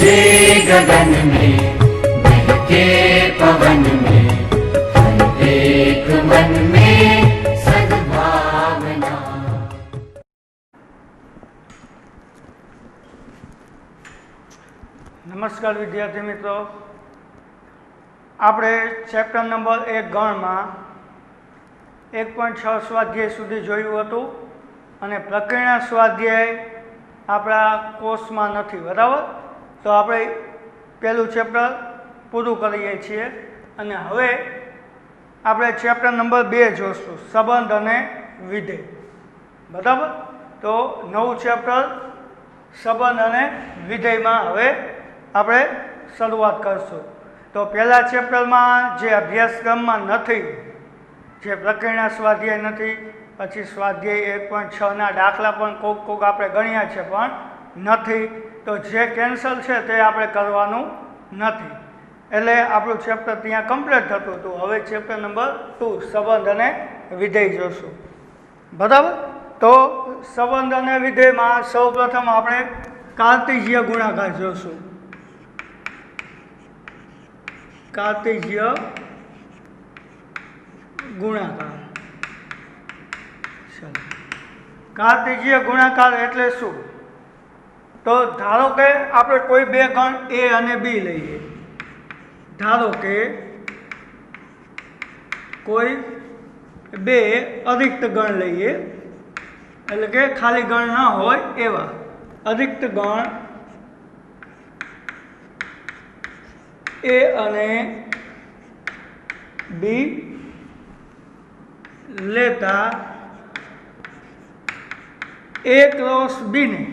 गरजे गगन में बहके पवन में हर एक मन में सद्भावना। नमस्कार विद्यार्थी मित्रों, આપણે ચેપ્ટર નંબર 1 ગણમાં 1.6 સ્વાધ્યાય સુધી જોયું હતું અને પ્રકરણના સ્વાધ્યાય આપણા કોર્સમાં નથી, બરાબર? તો આપણે પહેલું ચેપ્ટર પૂરું કરીએ છીએ અને હવે આપણે ચેપ્ટર નંબર 2 જોઈશું, સંબંધ અને વિધેય, બરાબર? તો નવું ચેપ્ટર સંબંધ અને વિધેયમાં હવે આપણે શરૂઆત કરશું. તો પહેલા ચેપ્ટરમાં જે અભ્યાસક્રમમાં નથી, જે પ્રકરણના સ્વાધ્યાય નથી, પછી સ્વાધ્યાય 1.6ના દાખલા પણ કોક આપણે ગણ્યા છે પણ નથી, તો જે કેન્સલ છે તે આપણે કરવાનું નથી. એટલે આપણું ચેપ્ટર ત્યાં કમ્પ્લીટ થતું હતું. હવે ચેપ્ટર નંબર 2 સંબંધ અને વિધેય જોશું, બરાબર? તો સંબંધ અને વિધેયમાં સૌપ્રથમ આપણે કાર્ટેશિય ગુણાકાર જોશું. કાર્ટેશિય ગુણાકાર. ચાલો, કાર્ટેશિય ગુણાકાર એટલે શું? તો ધારો કે આપણે કોઈ બે ગણ A અને B લઈએ. ધારો કે કોઈ બે અરિક્ત ગણ લઈએ, એટલે કે ખાલી ગણ ના હોય એવા અરિક્ત ગણ A અને B લેતા A ક્રોસ B ને,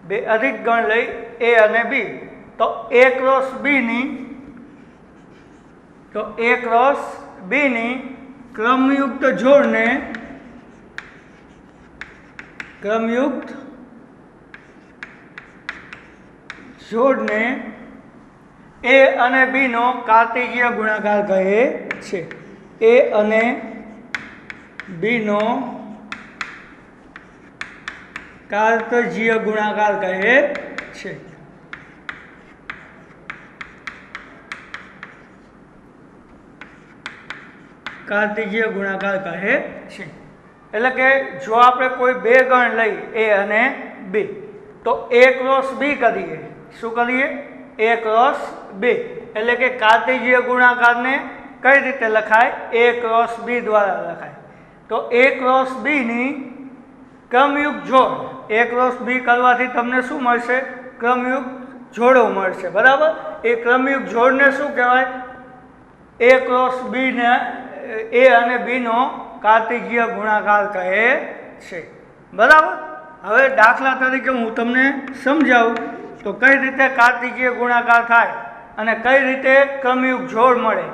બે અધિક ગણ લઈ A અને B, તો A ક્રોસ B ની ક્રમયુક્ત જોડને A અને B નો કાર્ટેશિય ગુણાકાર કહે છે. A અને B નો કાર્ટેશિય ગુણાકાર કહે છે. કાર્ટેશિય ગુણાકાર કહે છે. એટલે કે જો આપણે કોઈ બે ગણ લઈ A અને B, તો A ક્રોસ B કરીએ. શું કરીએ? A cross B. એટલે કે કાર્ટેશિય ગુણાકારને કઈ રીતે લખાય? A ક્રોસ B દ્વારા લખાય. તો A ક્રોસ B ની ક્રમયુક્ત જોડ, A ક્રોસ B કરવાથી તમને શું મળશે? ક્રમયુક્ત જોડો મળશે, બરાબર? એ ક્રમયુક્ત જોડને શું કહેવાય? A ક્રોસ B ને A અને B નો કાર્ટેશિય ગુણાકાર કહે છે, બરાબર? હવે દાખલા તરીકે હું તમને સમજાવું તો કઈ રીતે કાર્ટેશિય ગુણાકાર થાય અને કઈ રીતે ક્રમયુક્ત જોડ મળે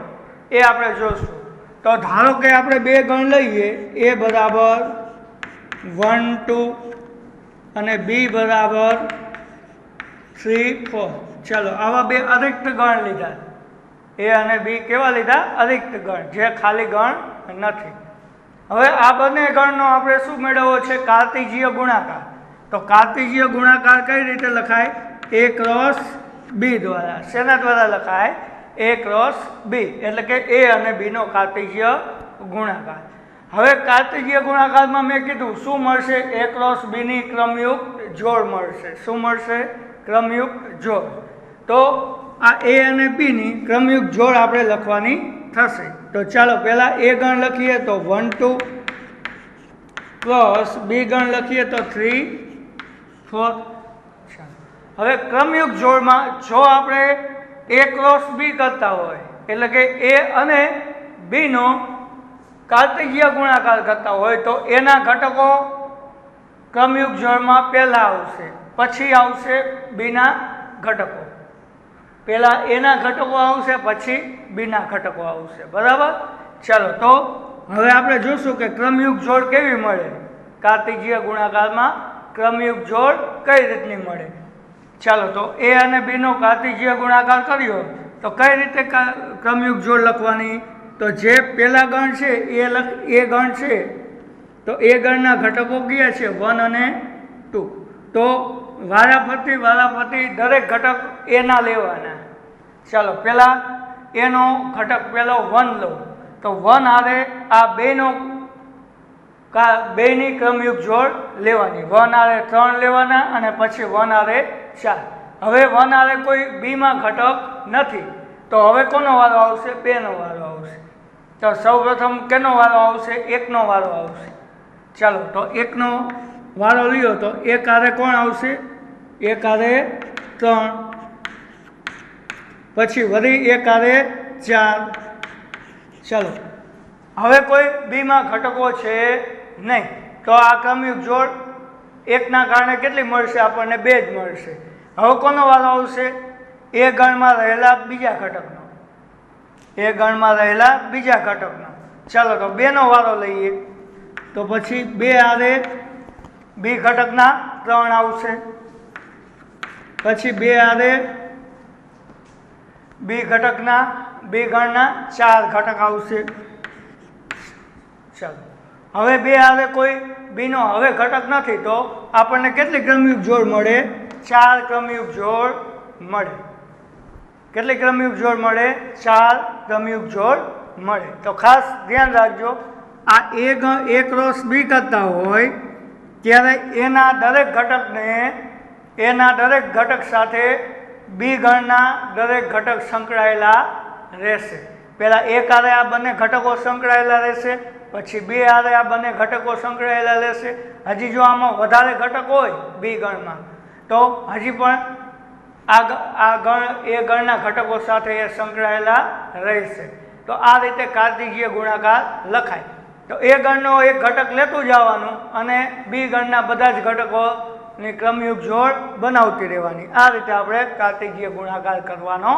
એ આપણે જોઈશું. તો ધારો કે આપણે બે ગણ લઈએ, A બરાબર 1 2 અને B બરાબર 3 4. ચાલો, આવા બે અરિક્ત ગણ લીધા. A અને B કેવા લીધા? અરિક્ત ગણ, જે ખાલી ગણ નથી. હવે આ બંને ગણનો આપણે શું મેળવવો છે? કાર્ટેશિય ગુણાકાર. તો કાર્ટેશિય ગુણાકાર કઈ રીતે લખાય? A ક્રોસ B દ્વારા. શેના દ્વારા લખાય? A cross B. એટલે કે A અને B નો કાર્ટેશિય ગુણાકાર. હવે કાર્ટેશિય ગુણાકારમાં મેં કીધું શું મળશે? A ક્રોસ B ની ક્રમયુક્ત જોડ મળશે. શું મળશે? ક્રમયુક્ત જોડ. તો આ A અને B ની ક્રમયુક્ત જોડ આપણે લખવાની થશે. તો ચાલો પહેલા A ગણ લખીએ તો 1 2 પ્લસ B ગણ લખીએ તો 3 4. હવે ક્રમયુક્ત જોડમાં જો આપણે A ક્રોસ B કરતા હોય, એટલે કે A અને B નો કાર્ટેશિય ગુણાકાર કરતા હોય, તો એના ઘટકો ક્રમયુક્ત જોડમાં પહેલા આવશે, પછી આવશે B ના ઘટકો. પહેલા A ના ઘટકો આવશે, પછી B ના ઘટકો આવશે, બરાબર? ચાલો, તો હવે આપણે જોશું કે ક્રમયુક્ત જોડ કેવી મળે. કાર્ટેશિય ગુણાકારમાં ક્રમયુક્ત જોડ કઈ રીતની મળે. ચાલો, તો A અને B નો કાર્ટેશિય ગુણાકાર કર્યો તો કઈ રીતે ક્રમયુક્ત જોડ લખવાની? તો જે પહેલા ગણ છે A ગણ છે, તો A ગણના ઘટકો કયા છે? 1 અને 2. તો વારાફરતી દરેક ઘટક એના લેવાના. ચાલો પહેલાં એનો ઘટક પહેલો 1 લો, તો 1 હારે આ બેની ક્રમયુક્ત જોડ લેવાની. 1 હારે 3 લેવાના અને પછી 1 હારે 4. હવે 1 હારે કોઈ બીમાં ઘટક નથી, તો હવે કોનો વારો આવશે? 2 નો વારો આવશે. તો સૌપ્રથમ કેનો વારો આવશે? 1 નો વારો આવશે. ચાલો તો 1 નો વારો લ્યો તો 1 હારે કોણ આવશે? 1 હારે 3, પછી વળી 1 હારે 4. ચાલો હવે કોઈ બીમાં ઘટકો છે નહીં, તો આ ક્રમયુક્ત જોડ 1 ના કારણે કેટલી મળશે? આપણને 2 જ મળશે. હવે કોનો વારો આવશે? એ ગણમાં રહેલા બીજા ઘટકનો. ચાલો તો 2 નો વારો લઈએ, તો પછી 2 હારે બી ઘટકના 3 આવશે, પછી 2 હારે બી ગણના 4 ઘટક આવશે. ચાલો હવે 2 હારે કોઈ બીનો હવે ઘટક નથી, તો આપણને કેટલી ક્રમયુક્ત જોડ મળે? 4 ક્રમયુક્ત જોડ મળે. કેટલી ક્રમયુક્ત જોડ મળે? 4 ક્રમયુક્ત જોડ મળે. તો ખાસ ધ્યાન રાખજો, આ એ ક્રોસ બી કરતા હોય ત્યારે એના દરેક ઘટક સાથે બી ગણના દરેક ઘટક સંકળાયેલા રહેશે. પહેલાં 1 હારે આ બંને ઘટકો સંકળાયેલા રહેશે, પછી 2 હારે આ બંને ઘટકો સંકળાયેલા રહેશે. હજી જો આમાં વધારે ઘટક હોય બી ગણમાં, તો હજી પણ આ ગણના ઘટકો સાથે એ સંકળાયેલા રહેશે. તો આ રીતે કાર્તિકીય ગુણાકાર લખાય. તો એ ગણનો એક ઘટક લેતું જવાનું અને બી ગણના બધા જ ઘટકોની ક્રમયુક્ત જોડ બનાવતી રહેવાની. આ રીતે આપણે કાર્તિકીય ગુણાકાર કરવાનો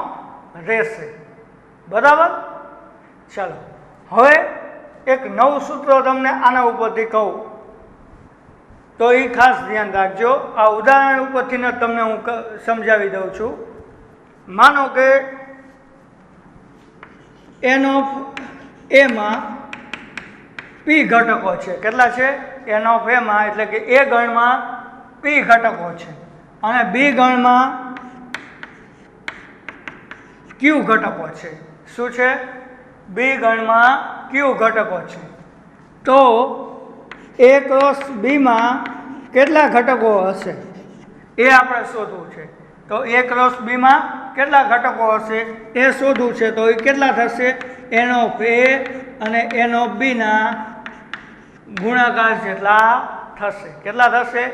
રહેશે. બરાબર? ચાલો હવે એક નવું સૂત્ર તમને આના ઉપરથી કહું, તો એ ખાસ ધ્યાન રાખજો. આ ઉદાહરણ ઉપરથી જ તમને હું સમજાવી દઉં છું. માનો કે એન ઓફ એમાં પી ઘટકો છે. કેટલા છે? એન ઓફ એમાં એટલે કે એ ગણમાં પી ઘટકો છે અને બી ગણમાં ક્યુ ઘટકો છે. શું છે? બી ગણમાં ક્યુ ઘટકો છે. તો એ ક્રોસ બીમાં કેટલા ઘટકો હશે એ આપણે શોધવું છે. તો એ ક્રોસ બીમાં કેટલા ઘટકો હશે એ શોધવું છે. તો એ કેટલા થશે? એન ઓફ એ અને એન ઓફ બીના ગુણાકાર જેટલા થશે. કેટલા થશે?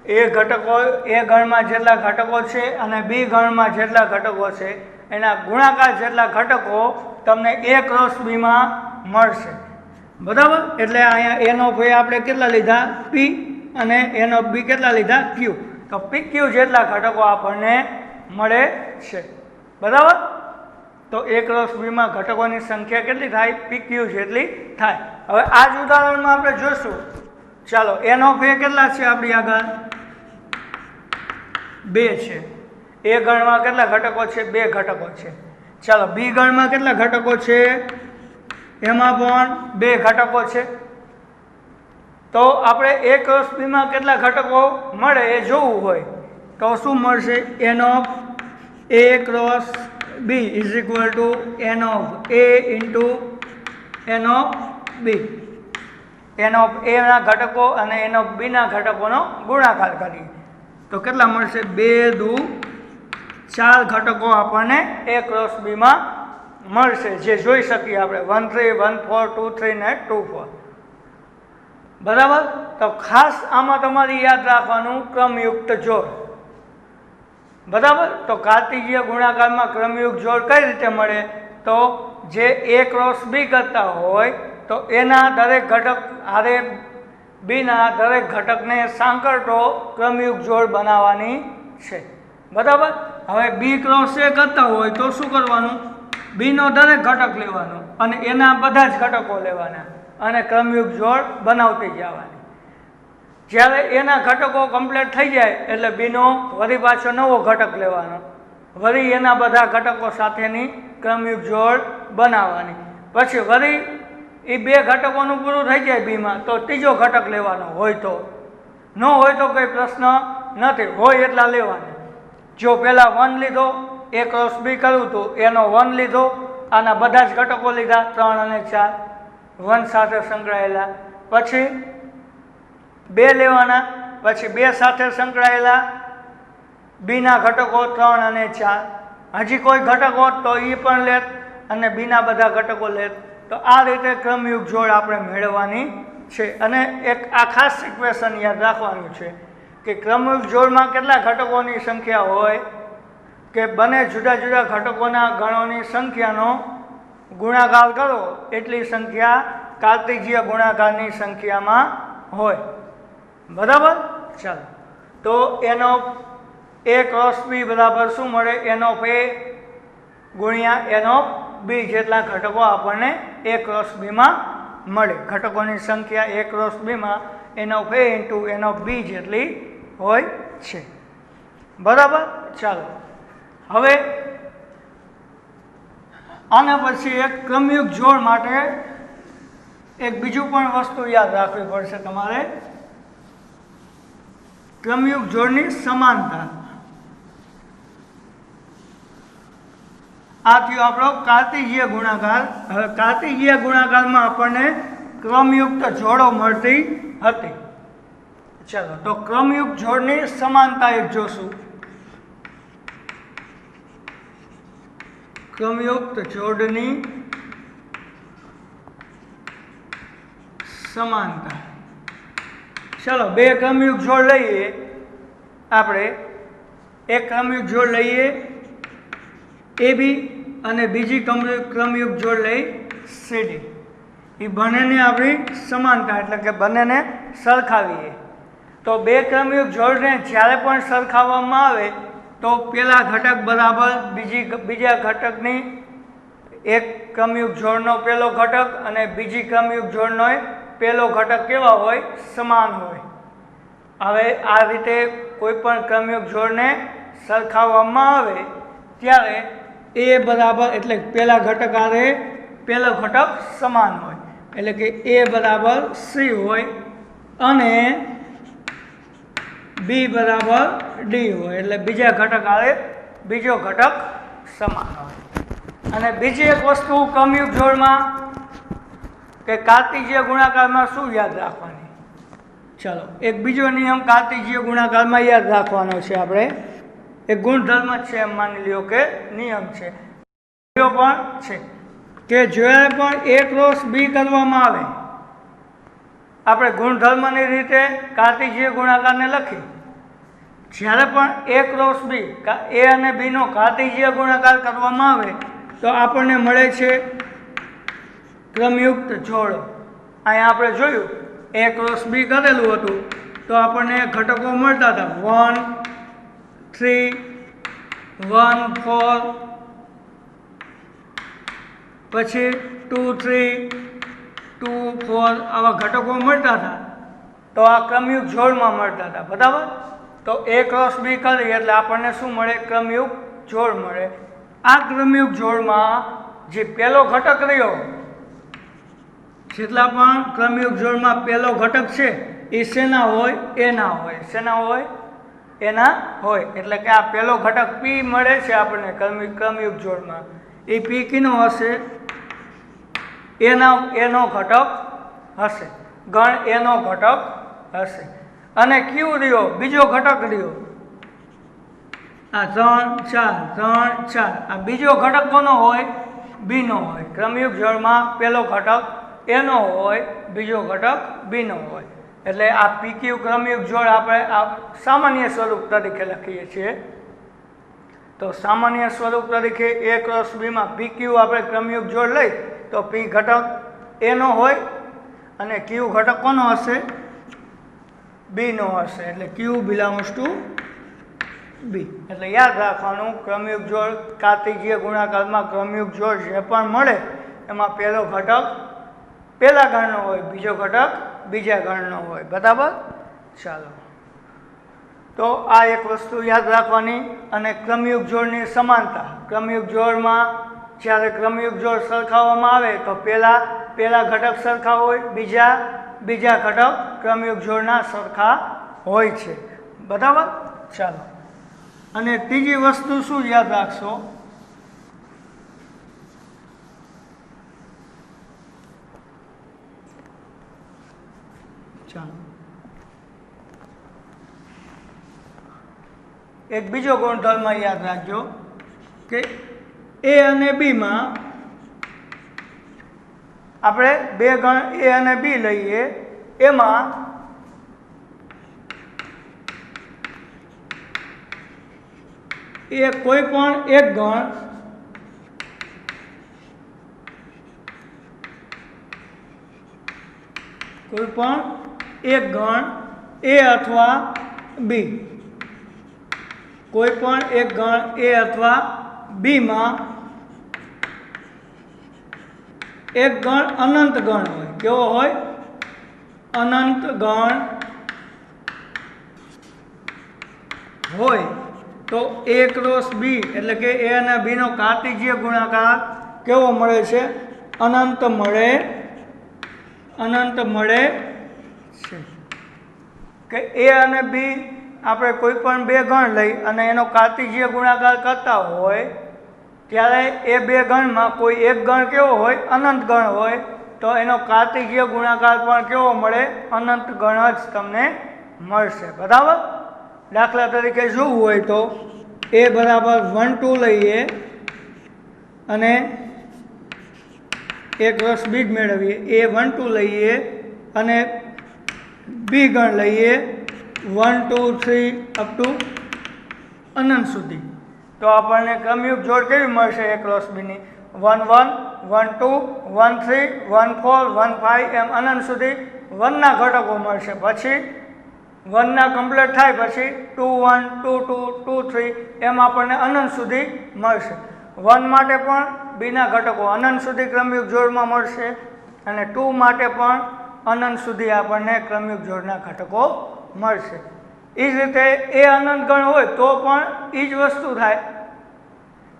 એ ગણમાં જેટલા ઘટકો છે અને બી ગણમાં જેટલા ઘટકો છે એના ગુણાકાર જેટલા ઘટકો તમને એ ક્રોસ બીમાં મળશે. બરાબર? એટલે અહીંયા એન ઓફ એ આપણે કેટલા લીધા? પી, અને એન ઓફ બી કેટલા લીધા? ક્યુ. તો પી ક્યુ જેટલા ઘટકો આપણને મળે છે. બરાબર? તો એ ક્રોસ બીમાં ઘટકોની સંખ્યા કેટલી થાય? પી ક્યુ જેટલી થાય. હવે આ જ ઉદાહરણમાં આપણે જોઈશું. ચાલો એન ઓફ એ કેટલા છે આપણી આગળ? 2 છે. એ ગણમાં કેટલા ઘટકો છે? 2 ઘટકો છે. ચાલો બી ગણમાં કેટલા ઘટકો છે? એમાં પણ 2 ઘટકો છે. તો આપણે એ ક્રોસ બીમાં કેટલા ઘટકો મળે એ જોવું હોય તો શું મળશે? N of A cross B is equal to n of A into n of B. N of એના ઘટકો અને એન ઓફ બીના ઘટકોનો ગુણાકાર કરીએ તો કેટલા મળશે? 2 દુ 4 ઘટકો આપણને એ ક્રોસ બીમાં મળશે, જે જોઈ શકીએ આપણે 1 3 1 4 2 3 ને 2 4. બરાબર? તો ખાસ આમાં તમારે યાદ રાખવાનું ક્રમયુક્ત જોડ. બરાબર? તો કાર્તિકીય ગુણાકારમાં ક્રમયુક્ત જોડ કઈ રીતે મળે? તો જે એ ક્રોસ બી કરતા હોય તો એના દરેક ઘટક હારે બીના દરેક ઘટકને સાંકળતો ક્રમયુક્ત જોડ બનાવવાની છે. બરાબર? હવે બી ક્રોસ એ કરતા હોય તો શું કરવાનું? બીનો દરેક ઘટક લેવાનો અને એના બધા જ ઘટકો લેવાના અને ક્રમયુક્ત જોડ બનાવતી જવાની. જ્યારે એના ઘટકો કમ્પ્લીટ થઈ જાય એટલે બીનો વળી પાછો નવો ઘટક લેવાનો, વળી એના બધા ઘટકો સાથેની ક્રમયુક્ત જોડ બનાવવાની. પછી વળી એ 2 ઘટકોનું પૂરું થઈ જાય બીમાં તો ત્રીજો ઘટક લેવાનો હોય તો, ન હોય તો કંઈ પ્રશ્ન નથી, હોય એટલા લેવાના. જો પહેલાં 1 લીધો, A ક્રોસ B કરવું હતું, એનો 1 લીધો, આના બધા જ ઘટકો લીધા 3 અને 4 1 સાથે સંકળાયેલા, પછી 2 લેવાના, પછી 2 સાથે સંકળાયેલા બીના ઘટકો 3 અને 4, હજી કોઈ ઘટક હોત તો એ પણ લેત અને બીના બધા ઘટકો લેત. તો આ રીતે ક્રમયુગ જોડ આપણે મેળવવાની છે. અને એક આ ખાસ ઇક્વેશન યાદ રાખવાનું છે કે ક્રમયુગ જોડમાં કેટલા ઘટકોની સંખ્યા હોય કે બંને જુદા જુદા ઘટકોના ગણોની સંખ્યાનો ગુણાકાર કરો એટલી સંખ્યા કાર્તિકીય ગુણાકારની સંખ્યામાં હોય. બરાબર? ચાલો, તો એનો A ક્રોસ B બરાબર શું મળે? એન ઓફ A ગુણ્યા એન ઓફ B જેટલા ઘટકો આપણને A ક્રોસ Bમાં મળે. ઘટકોની સંખ્યા A ક્રોસ Bમાં n of A into n of B જેટલી હોય છે. બરાબર? ચાલો, હવે આના પછી એક ક્રમયુગ જોડ માટે એક બીજું પણ વસ્તુ યાદ રાખવી પડશે તમારે. ક્રમયુગ જોડની સમાનતા. આ થયો આપણો કાર્તિકીય ગુણાકાર. હવે કાર્તિકીય ગુણાકારમાં આપણને ક્રમયુક્ત જોડો મળતી હતી. ચલો, તો ક્રમયુગ જોડની સમાનતા એક જોશું. ક્રમયુક્ત જોડની સમાનતા. ચલો, બે ક્રમયુગ જોડ લઈએ આપણે. એક ક્રમયુગ જોડ લઈએ AB અને બીજી ક્રમયુગ જોડ લઈ CD. એ બંનેને આપણી સમાનતા એટલે કે બંનેને સરખાવીએ. તો બે ક્રમયુગ જોડને જ્યારે પણ સરખાવવામાં આવે તો પેલા ઘટક બરાબર બીજા ઘટકની, એક ક્રમયુગ જોડનો પહેલો ઘટક અને બીજી ક્રમયુગ જોડનો પહેલો ઘટક કેવા હોય? સમાન હોય. હવે આ રીતે કોઈ પણ ક્રમયુગ જોડને સરખાવવામાં આવે ત્યારે A બરાબર એટલે પહેલા ઘટક આરે પહેલો ઘટક સમાન હોય એટલે કે A બરાબર C હોય અને B બરાબર D હોય એટલે બીજા ઘટક આરે બીજો ઘટક સમાન હોય. અને બીજી એક વસ્તુ ક્રમયુગ જોડમાં કે કાર્તિકીય ગુણાકારમાં શું યાદ રાખવાની? ચલો, એક બીજો નિયમ કાર્તિકીય ગુણાકારમાં યાદ રાખવાનો છે આપણે. એક ગુણધર્મ છે, એમ માની લ્યો કે નિયમ છે પણ છે કે જ્યારે પણ A ક્રોસ B કરવામાં આવે, આપણે ગુણધર્મની રીતે કાર્તિકીય ગુણાકારને લખી. જ્યારે પણ A ક્રોસ B, A અને B નો કાર્તિકીય ગુણાકાર કરવામાં આવે તો આપણને મળે છે ક્રમયુક્ત જોડ. અહીંયા આપણે જોયું A ક્રોસ B કરેલું હતું તો આપણને ઘટકો મળતા હતા 1 3 1 4, પછી 2 3 2 4 આવા ઘટકો મળતા હતા. તો આ ક્રમયુગ જોડમાં મળતા હતા. બરાબર? તો A ક્રોસ B કરીએ એટલે આપણને શું મળે? ક્રમયુગ જોડ મળે. આ ક્રમયુગ જોડમાં જે પહેલો ઘટક રહ્યો, જેટલા પણ ક્રમયુગ જોડમાં પહેલો ઘટક છે એ શેના હોય? એના હોય. શેના હોય? એના હોય. એટલે કે આ પહેલો ઘટક P મળે છે આપણને ક્રમયુગ જોડમાં. એ P કીનો હશે? એનો ઘટક હશે, ગણ એનો ઘટક હશે. અને Q રહ્યો બીજો ઘટક રહ્યો, આ 3 4 3 4, આ બીજો ઘટક કોનો હોય? B નો હોય. ક્રમયુગ જોડમાં પહેલો ઘટક એનો હોય, બીજો ઘટક B નો હોય. એટલે આ PQ ક્રમયુગ જોડ આપણે આ સામાન્ય સ્વરૂપ તરીકે લખીએ છીએ. તો સામાન્ય સ્વરૂપ તરીકે A ક્રોસ B માં PQ આપણે ક્રમયુગ જોડ લઈ તો P ઘટક A નો હોય અને Q ઘટક કોનો હશે? B નો હશે. એટલે Q બિલોંગ્સ ટુ B. એટલે યાદ રાખવાનું, ક્રમયુગ જોડ કાર્તિકીય ગુણાકારમાં ક્રમયુગ જોડ જે પણ મળે એમાં પહેલો ઘટક પહેલા ગણનો હોય, બીજો ઘટક બીજા ગણનો હોય. બરાબર? ચાલો, તો આ એક વસ્તુ યાદ રાખવાની. અને ક્રમયુગ જોડની સમાનતા. ક્રમયુગ જોડમાં જ્યારે ક્રમયુગ જોડ સરખાવવામાં આવે તો પહેલા ઘટક સરખા હોય, બીજા ઘટક ક્રમયુગ જોડના સરખા હોય છે. બરાબર, ચાલો. અને ત્રીજી વસ્તુ શું યાદ રાખશો? ચાલો, એક બીજો ગુણધર્મ યાદ રાખજો કે એ અને બીમાં આપણે બે ગણ એ અને બી લઈએ, એમાં એ કોઈ પણ એક ગણ એ અથવા બી, કોઈ પણ એક ગણ એ અથવા બીમાં એક ગણ અનંત ગણ હોય. કેવો હોય? અનંત ગણ હોય તો એ ક્રોસ બી એટલે કે એ અને બીનો કાર્ટેશિય ગુણાકાર કેવો મળે છે? અનંત મળે છે. કે એ અને બી આપણે કોઈ પણ બે ગણ લઈ અને એનો કાર્ટેશિય ગુણાકાર કરતા હોય ત્યારે એ બે ગણમાં કોઈ એક ગણ કેવો હોય? અનંત ગણ હોય, તો એનો કાર્ટેશિય ગુણાકાર પણ કેવો મળે? અનંત ગણ જ તમને મળશે. બરાબર. દાખલા તરીકે જોવું હોય તો એ બરાબર 1 2 લઈએ અને એક રસ બી જ મેળવીએ. એ 1 2 લઈએ અને બી ગણ લઈએ 1 2 3 અપ ટુ અનંત સુધી, તો આપણને ક્રમયુક્ત જોડ કેવી મળશે? એક રસ બીની 1 1 1 2 1 3 1 4 1 5 એમ અનંત સુધી 1 ના ઘટકો મળશે. પછી 1 ના કમ્પ્લીટ થાય પછી 2 1 2 2 2 3 એમ આપણને અનંત સુધી મળશે. 1 માટે પણ બીના ઘટકો અનંત સુધી ક્રમયુક્ત જોડમાં મળશે અને 2 માટે પણ અનંત સુધી આપણને ક્રમયુક્ત જોડના ઘટકો મળશે. એ જ રીતે એ અનંત ગણ હોય તો પણ એ જ વસ્તુ થાય.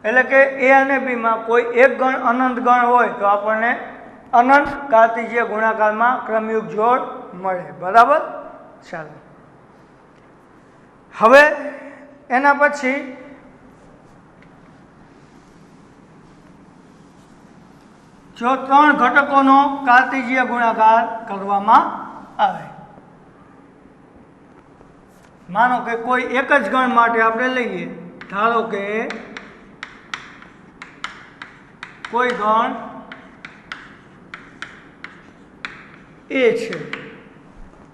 એટલે કે એ અને બીમાં કોઈ એક ગણ અનંત ગણ હોય તો આપણને અનંત કાર્ટેશિય ગુણાકારમાં ક્રમયુક્ત જોડ મળે. બરાબર. ચાલો, હવે એના પછી જો 3 ઘટકોનો કાર્ટેશિય ગુણાકાર કરવામાં આવે, માનો કે કોઈ એક જ ગણ માટે આપણે લઈએ, ધારો કે કોઈ ગણ એ છે,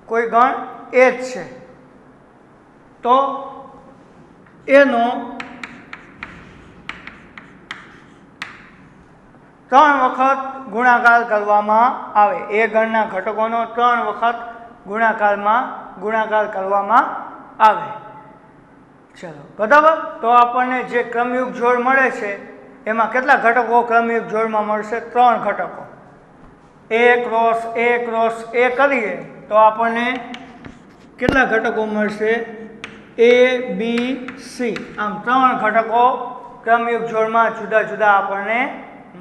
કોઈ ગણ એ જ છે, તો એનો 3 વખત ગુણાકાર કરવામાં આવે. એ ગણના ઘટકોનો 3 વખત ગુણાકાર કરવામાં આવે. ચલો, બરાબર. તો આપણને જે ક્રમયુક્ત જોડ મળે છે એમાં કેટલા ઘટકો ક્રમયુક્ત જોડમાં મળશે? 3 ઘટકો. એ ક્રોસ એ કરીએ તો આપણને કેટલા ઘટકો મળશે? એ બી સી, આમ 3 ઘટકો ક્રમયુક્ત જોડમાં જુદા જુદા આપણને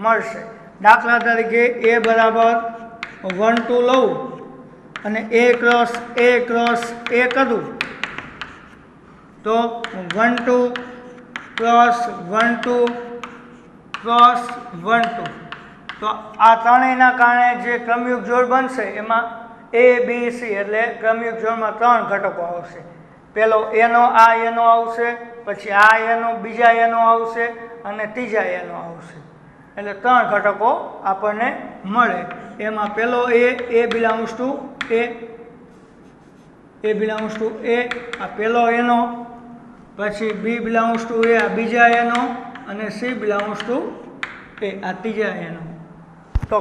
મળશે. દાખલા તરીકે એ બરાબર 1 2 લઉં અને એ ક્રોસ એ કરું તો 1 2 ક્રોસ 1 2 ક્રોસ 1 2, તો આ ત્રણેયના કારણે જે ક્રમયુક્ત જોડ બનશે એમાં એ બી સી એટલે ક્રમયુક્ત જોડમાં 3 ઘટકો આવશે. પહેલો એનો આ એનો આવશે, પછી આ એનો બીજા એનો આવશે અને ત્રીજા એનો આવશે. એટલે 3 ઘટકો આપણને મળે. એમાં પહેલો એ બિલોંગ્સ ટુ એ, આ પહેલો એનો, પછી બી બિલોંગ્સ ટુ એ આ બીજા એનો અને સી બિલોંગ્સ ટુ એ આ ત્રીજા એનો. તો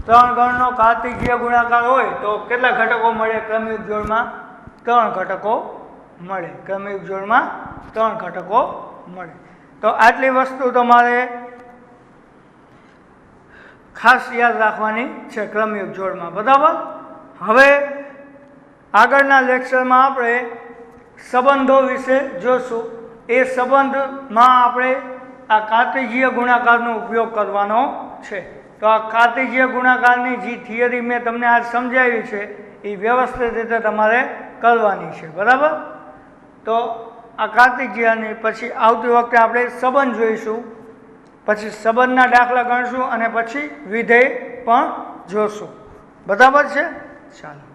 3 ગણનો કાર્ટેશિય ગુણાકાર હોય તો કેટલા ઘટકો મળે ક્રમયુક્ત જોડમાં? 3 ઘટકો મળે. ક્રમયુક્ત જોડમાં 3 ઘટકો મળે. તો આટલી વસ્તુ તમારે ખાસ યાદ રાખવાની છે ક્રમયુક્ત જોડમાં. બરાબર. હવે આગળના લેક્ચરમાં આપણે સંબંધો વિશે જોશું. એ સંબંધમાં આપણે આ કાર્ટેશિય ગુણાકારનો ઉપયોગ કરવાનો છે. તો આ કાર્ટેશિય ગુણાકારની જે થિયરી મેં તમને આજ સમજાવી છે એ વ્યવસ્થિત રીતે તમારે કરવાની છે, બરાબર. તો આ કાર્તિકીયાની પછી આવતી વખતે આપણે સંબંધ જોઈશું, પછી સંબંધના દાખલા ગણશું અને પછી વિધેય પણ જોશું, બરાબર છે. ચાલો.